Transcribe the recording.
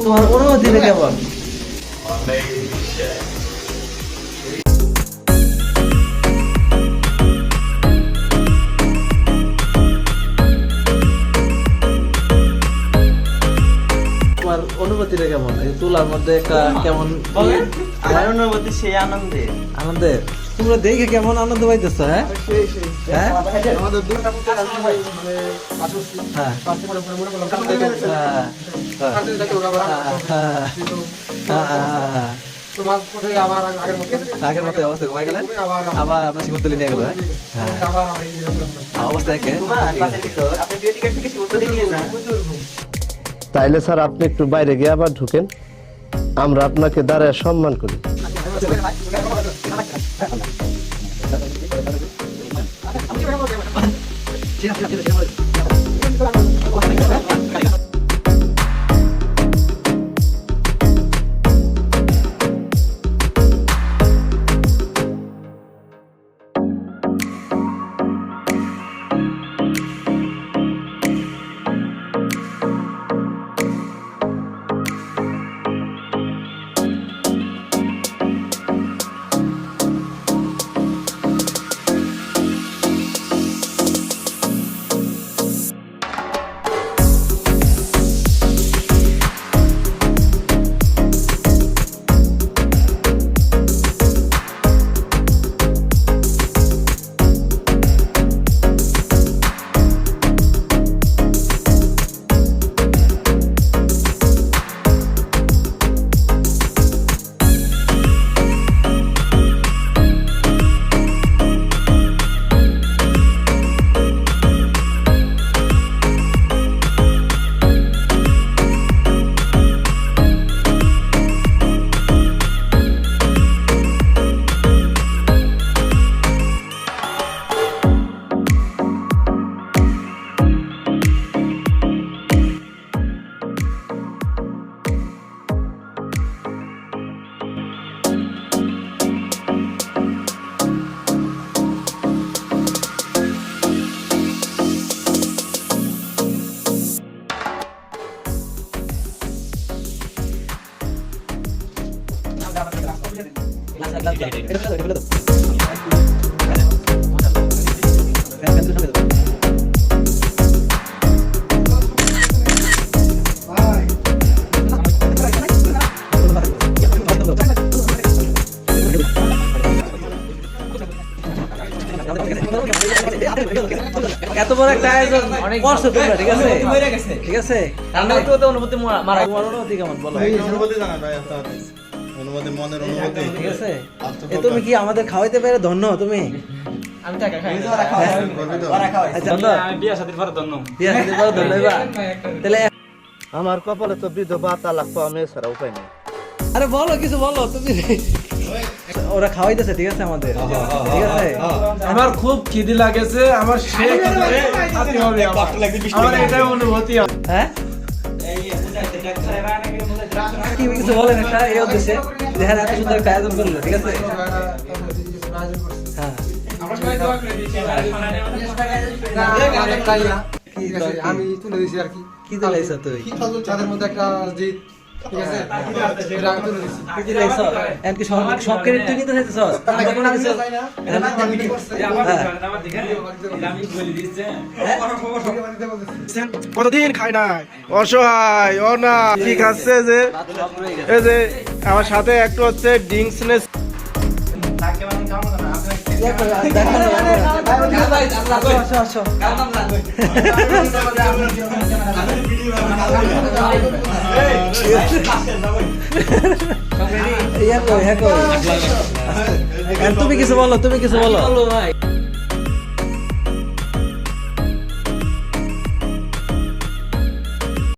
তোমার অনুভূতিটা কেমন? তোমার অনুভূতিটা কেমন? এই তুলার মধ্যে একটা কেমন আমার অনুভূতি সেই আনন্দের। আনন্দের? তোমরা দেখে কেমন আনন্দ পাইতেছ? হ্যাঁ হ্যাঁ আমাদের দুটো হ্যাঁ আগের মতো অবস্থা ঘুমাই গেলেন, আবার আপনার শিবতলি নিয়ে গেল। অবস্থা একে তাইলে স্যার আপনি একটু বাইরে গিয়ে আবার ঢুকেন, আমরা আপনাকে দাঁড়ায় সম্মান করি। এত বড় একটা আয়োজন করছো তোমরা, ঠিক আছে ঠিক আছে। অনুভূতি মারা তোমার অনুভূতি কেমন বলো? অনুভূতি জানা ভাই আপনার অনুভূতি, মনের অনুভূতি, ঠিক আছে। তুমি কি আমাদের খাওয়াইতে পেরে ধন্য তুমি? আমি টাকা খাই আচ্ছা আমি বিয়া শাদীর পরে ধন্য বিয়া শাদী করে ধন্য হইবা? তাহলে আমার কপালে তো বিধবা তালাক পাওয়া মেয়ে ছাড়া উপায় নেই। আরে বলো কিছু বলো তুমি। ওরা খাওয়াইতেছে, ঠিক আছে আমাদের, ঠিক আছে। আমার খুব খিদে লাগেছে, আমার আমার এটা অনুভূতি। হ্যাঁ কি কিছু বলেন একটা এই উদ্দেশ্যে, দেখেন এত সুন্দর একটা আয়োজন করলো, ঠিক আছে। হ্যাঁ আমি তুলে দিয়েছি আর কি। কি দিলাইছ তুই? তাদের মধ্যে একটা জিত, ঠিক আছে, এটা আমি তুলে দিয়েছি। কি দিলাইছ? এমন কি সব ক্রেডিট তুই নিতে চাইতেছস? আমরা কোনো কিছু কতদিন খাই নাই, অসহায় অনা ঠিক আছে। যে এই যে আমার সাথে একটু হচ্ছে ড্রিঙ্কসনেস তুমি কিছু বলো, তুমি কিছু বলো।